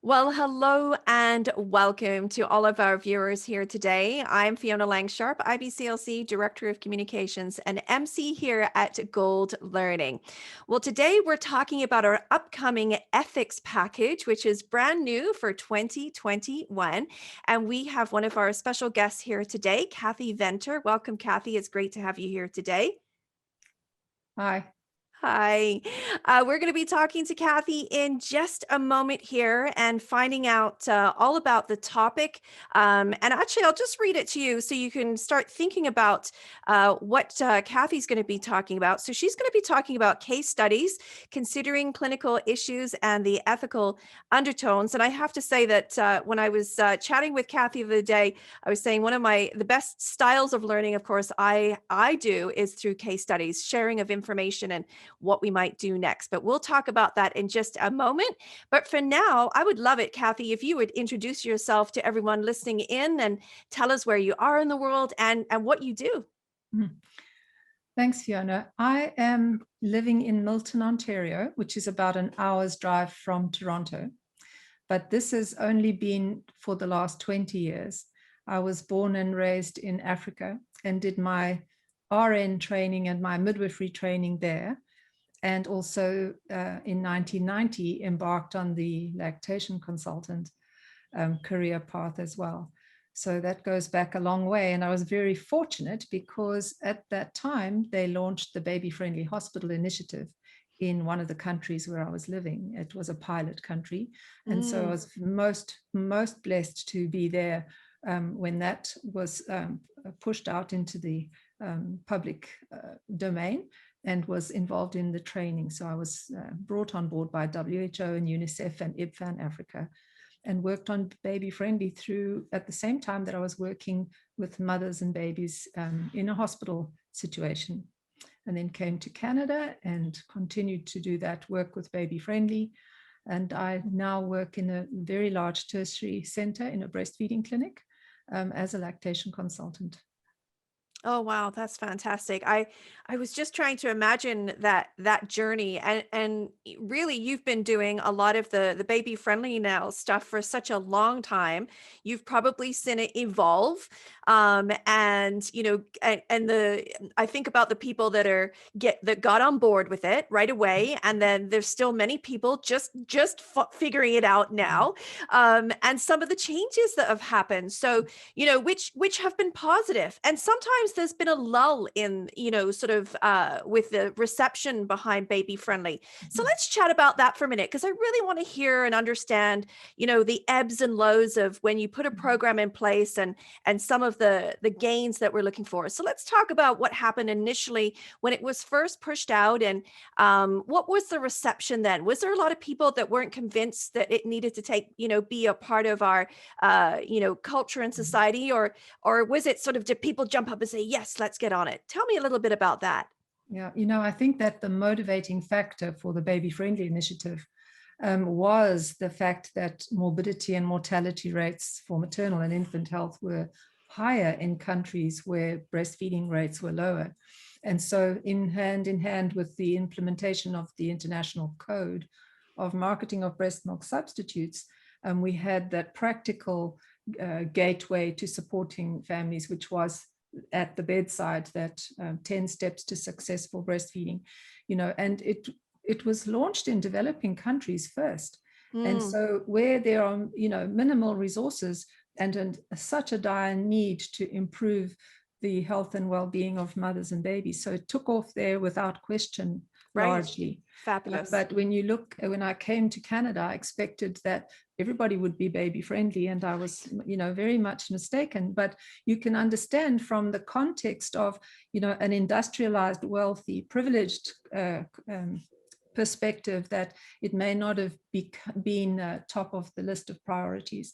Well, hello and welcome to all of our viewers here today. I'm Fiona Langsharp, IBCLC Director of Communications and MC here at Gold Learning. Well, today we're talking about our upcoming ethics package, which is brand new for 2021. And we have one of our special guests here today, Kathy Venter. Welcome, Kathy. It's great to have you here today. Hi. Hi. We're going to be talking to Kathy in just a moment here and finding out all about the topic. And actually, I'll just read it to you so you can start thinking about what Kathy's going to be talking about. So she's going to be talking about case studies, considering clinical issues and the ethical undertones. And I have to say that when I was chatting with Kathy the other day, I was saying one of the best styles of learning, of course, I do is through case studies, sharing of information and what we might do next. But we'll talk about that in just a moment. But for now, I would love it, Kathy, if you would introduce yourself to everyone listening in and tell us where you are in the world and what you do. Thanks, Fiona. I am living in Milton, Ontario, which is about an hour's drive from Toronto. But this has only been for the last 20 years. I was born and raised in Africa and did my RN training and my midwifery training there. And also in 1990, embarked on the lactation consultant career path as well. So that goes back a long way. And I was very fortunate because at that time, they launched the BabyFriendly Hospital Initiative in one of the countries where I was living. It was a pilot country. And so I was most blessed to be there when that was pushed out into the public domain and was involved in the training. So I was brought on board by WHO and UNICEF and IBFAN Africa and worked on BabyFriendly through at the same time that I was working with mothers and babies in a hospital situation. And then came to Canada and continued to do that work with BabyFriendly. And I now work in a very large tertiary center in a breastfeeding clinic as a lactation consultant. Oh, wow, that's fantastic. I was just trying to imagine that journey and really you've been doing a lot of the baby friendly now stuff for such a long time. You've probably seen it evolve. And I think about the people that got on board with it right away, and then there's still many people just figuring it out now. And some of the changes that have happened. So, which have been positive. And sometimes there's been a lull in, sort of with the reception behind Baby Friendly. So let's chat about that for a minute, because I really want to hear and understand, the ebbs and lows of when you put a program in place and some of the gains that we're looking for. So let's talk about what happened initially when it was first pushed out, and what was the reception then? Was there a lot of people that weren't convinced that it needed to be a part of our culture and society, or was it sort of, did people jump up and say, yes, let's get on it? Tell me a little bit about that. Yeah, I think that the motivating factor for the Baby Friendly Initiative was the fact that morbidity and mortality rates for maternal and infant health were higher in countries where breastfeeding rates were lower. And so in hand with the implementation of the International Code of Marketing of Breast Milk Substitutes, we had that practical gateway to supporting families, which was at the bedside, that 10 steps to successful breastfeeding, and it was launched in developing countries first. And so where there are, minimal resources and such a dire need to improve the health and well-being of mothers and babies. So it took off there without question, Right. largely. Fabulous. But when I came to Canada, I expected that everybody would be baby friendly, and I was, very much mistaken. But you can understand from the context of, an industrialized, wealthy, privileged perspective that it may not have been top of the list of priorities,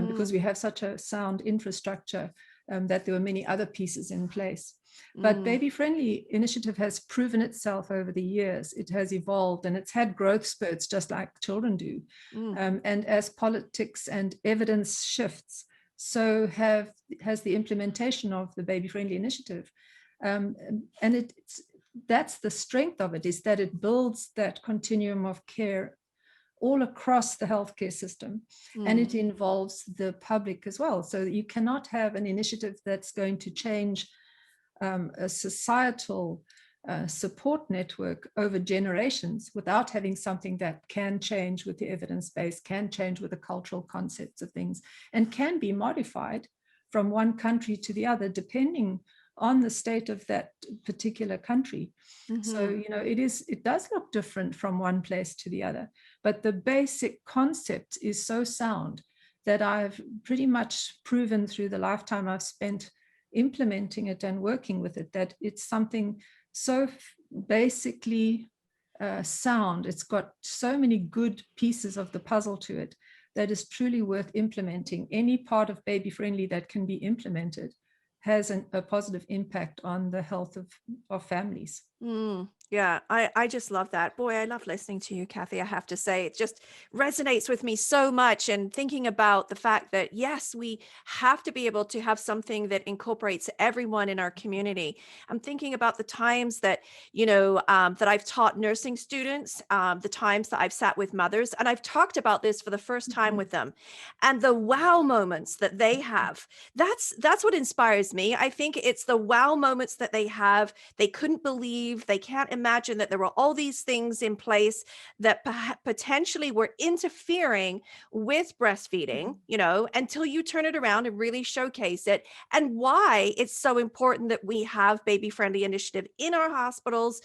because we have such a sound infrastructure, that there were many other pieces in place. But Baby Friendly Initiative has proven itself over the years. It has evolved and it's had growth spurts just like children do. And as politics and evidence shifts, so has the implementation of the Baby Friendly Initiative. And that's the strength of it, is that it builds that continuum of care all across the healthcare system, and Mm. it involves the public as well. So you cannot have an initiative that's going to change a societal support network over generations without having something that can change with the evidence base, can change with the cultural concepts of things, and can be modified from one country to the other, depending on the state of that particular country. So, Mhm. it does look different from one place to the other, but the basic concept is so sound that I've pretty much proven through the lifetime I've spent implementing it and working with it, that it's something so basically sound. It's got so many good pieces of the puzzle to it that is truly worth implementing. Any part of baby friendly that can be implemented has a positive impact on the health of families. Yeah, I just love that. Boy, I love listening to you, Kathy. I have to say, it just resonates with me so much. And thinking about the fact that, yes, we have to be able to have something that incorporates everyone in our community. I'm thinking about the times that, that I've taught nursing students, the times that I've sat with mothers, and I've talked about this for the first time with them, and the wow moments that they have. That's what inspires me. I think it's the wow moments that they have. They couldn't believe, they can't imagine that there were all these things in place that potentially were interfering with breastfeeding, until you turn it around and really showcase it, and why it's so important that we have baby friendly initiative in our hospitals,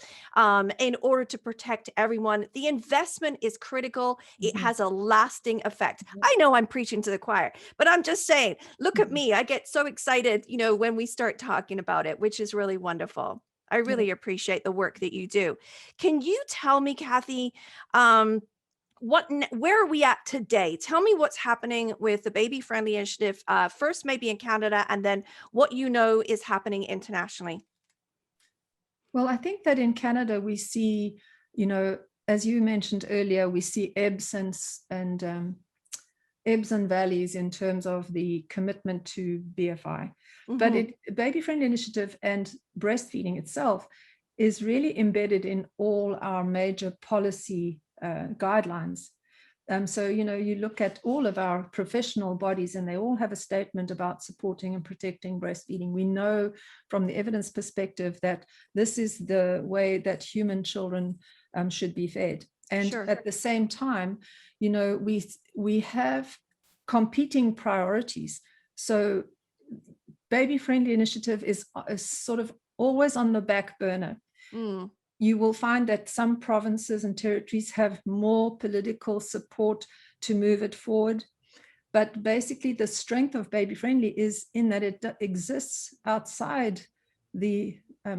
in order to protect everyone. The investment is critical. It Mhm. has a lasting effect. I know I'm preaching to the choir, but I'm just saying, look at Mhm. me. I get so excited, when we start talking about it, which is really wonderful. I Yeah. really appreciate the work that you do. Can you tell me, Kathy, um, where are we at today? Tell me what's happening with the Baby Friendly Initiative, first maybe in Canada, and then what is happening internationally. Well, I think that in Canada we see, as you mentioned earlier, we see ebbs and valleys in terms of the commitment to BFI. But Hmm. Baby Friendly Initiative and breastfeeding itself is really embedded in all our major policy guidelines. So, you look at all of our professional bodies and they all have a statement about supporting and protecting breastfeeding. We know from the evidence perspective that this is the way that human children should be fed. And Sure. at the same time, we have competing priorities. So baby friendly initiative is sort of always on the back burner. Mm. You will find that some provinces and territories have more political support to move it forward. But basically, the strength of baby friendly is in that it exists outside the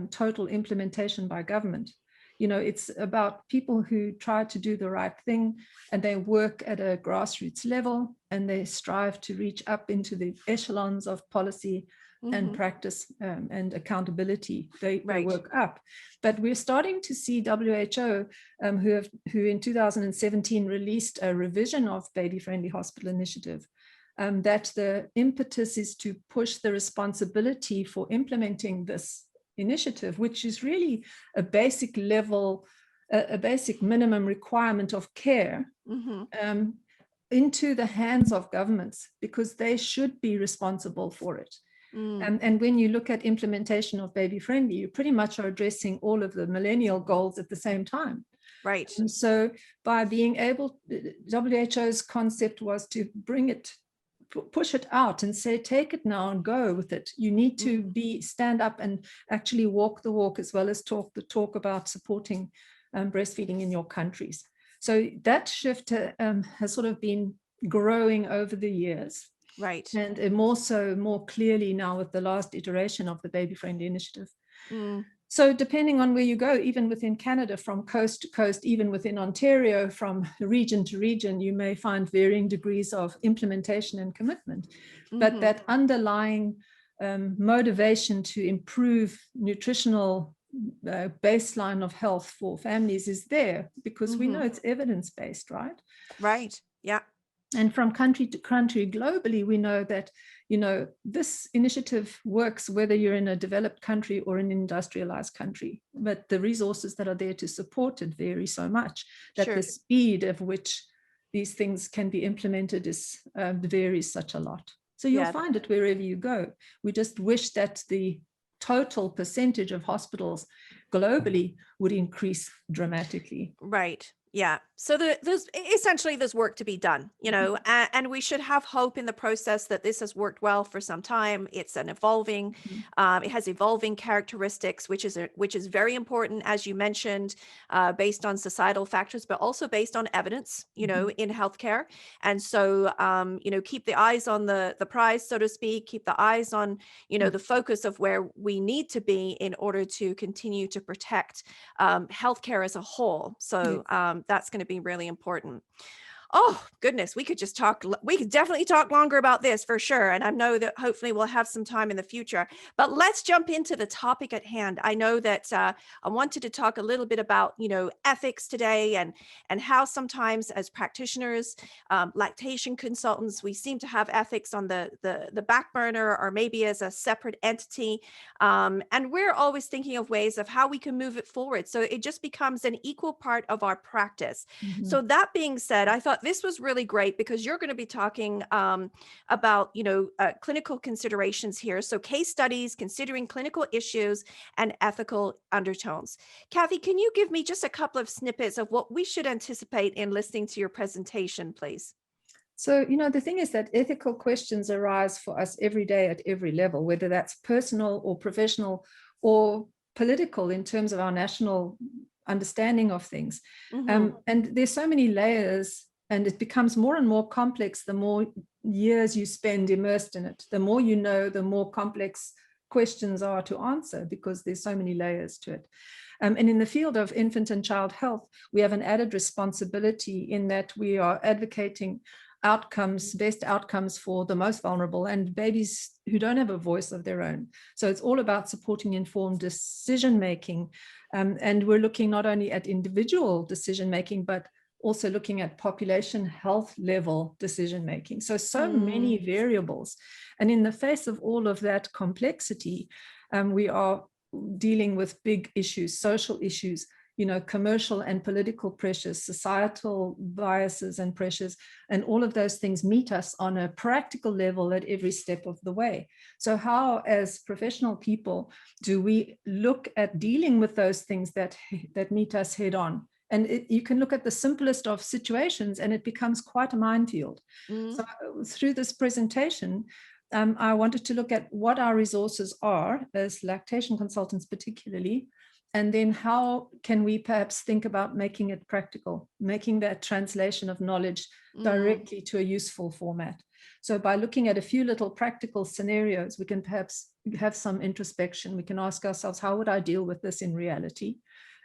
total implementation by government. It's about people who try to do the right thing and they work at a grassroots level and they strive to reach up into the echelons of policy and Hmm. practice and accountability. They Right. work up. But we're starting to see WHO, who in 2017 released a revision of Baby Friendly Hospital Initiative, that the impetus is to push the responsibility for implementing this initiative, which is really a basic level, a basic minimum requirement of care, Hmm. into the hands of governments, because they should be responsible for it. Mm. And when you look at implementation of baby friendly, you pretty much are addressing all of the millennial goals at the same time. Right. And so by being able, WHO's concept was to bring it, push it out and say, take it now and go with it. You need to stand up and actually walk the walk as well as talk the talk about supporting breastfeeding in your countries. So that shift has sort of been growing over the years. Right. And more clearly now with the last iteration of the Baby Friendly Initiative. Mm. So depending on where you go, even within Canada, from coast to coast, even within Ontario, from region to region, you may find varying degrees of implementation and commitment. But Hmm. that underlying motivation to improve nutritional baseline of health for families is there, because we know Hmm. it's evidence-based, right? Right. Yeah. And from country to country globally, we know that, this initiative works whether you're in a developed country or an industrialized country. But the resources that are there to support it vary so much that the Sure. speed of which these things can be implemented is varies such a lot. So you'll Yeah. find it wherever you go. We just wish that the total percentage of hospitals globally would increase dramatically. Right. Yeah. So there's essentially there's work to be done, and we should have hope in the process that this has worked well for some time. It's an evolving, Mhm. it has evolving characteristics, which is very important, as you mentioned, based on societal factors, but also based on evidence, Mhm. in healthcare. And so, keep the eyes on the prize, so to speak. Keep the eyes on, Mm. the focus of where we need to be in order to continue to protect healthcare as a whole. So Yes. that's going to be really important. Oh, goodness, we could definitely talk longer about this for sure. And I know that hopefully we'll have some time in the future. But let's jump into the topic at hand. I know that I wanted to talk a little bit about, ethics today, and how sometimes as practitioners, lactation consultants, we seem to have ethics on the back burner, or maybe as a separate entity. And we're always thinking of ways of how we can move it forward. So it just becomes an equal part of our practice. Mhm. So that being said, I thought this was really great because you're going to be talking about, clinical considerations here. So case studies, considering clinical issues and ethical undertones. Kathy, can you give me just a couple of snippets of what we should anticipate in listening to your presentation, please? So, the thing is that ethical questions arise for us every day at every level, whether that's personal or professional or political in terms of our national understanding of things. Hmm. And there's so many layers, and it becomes more and more complex the more years you spend immersed in it. The more you know, the more complex questions are to answer because there's so many layers to it. And in the field of infant and child health, we have an added responsibility in that we are advocating best outcomes for the most vulnerable and babies who don't have a voice of their own. So it's all about supporting informed decision making. And we're looking not only at individual decision making, but also looking at population health level decision making. So many Mm, variables. And in the face of all of that complexity, we are dealing with big issues, social issues, commercial and political pressures, societal biases and pressures, and all of those things meet us on a practical level at every step of the way. So how, as professional people, do we look at dealing with those things that meet us head on? And you can look at the simplest of situations and it becomes quite a minefield. mm, So through this presentation, I wanted to look at what our resources are as lactation consultants particularly, and then how can we perhaps think about making it practical, making that translation of knowledge mm. directly to a useful format. So by looking at a few little practical scenarios, we can perhaps have some introspection. We can ask ourselves, how would I deal with this in reality?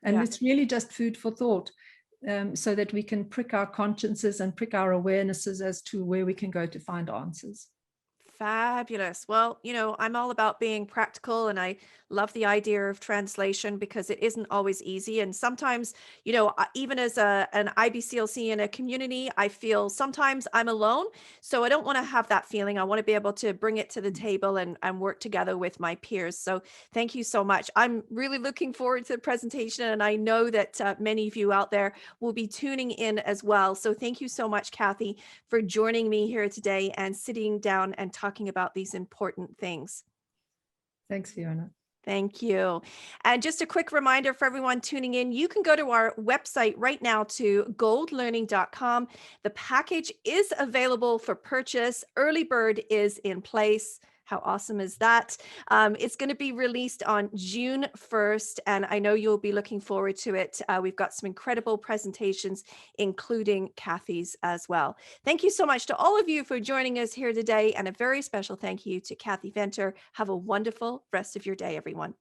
And Yeah. it's really just food for thought, so that we can prick our consciences and prick our awarenesses as to where we can go to find answers. Fabulous. Well, I'm all about being practical, and I love the idea of translation because it isn't always easy. And sometimes, even as an IBCLC in a community, I feel sometimes I'm alone. So I don't want to have that feeling. I want to be able to bring it to the table and work together with my peers. So thank you so much. I'm really looking forward to the presentation, and I know that many of you out there will be tuning in as well. So thank you so much, Kathy, for joining me here today and sitting down and talking about these important things. Thanks, Fiona. Thank you. And just a quick reminder for everyone tuning in, you can go to our website right now to goldlearning.com. The package is available for purchase. Early bird is in place. How awesome is that? It's going to be released on June 1st, and I know you'll be looking forward to it. We've got some incredible presentations, including Kathy's as well. Thank you so much to all of you for joining us here today, and a very special thank you to Kathy Venter. Have a wonderful rest of your day, everyone.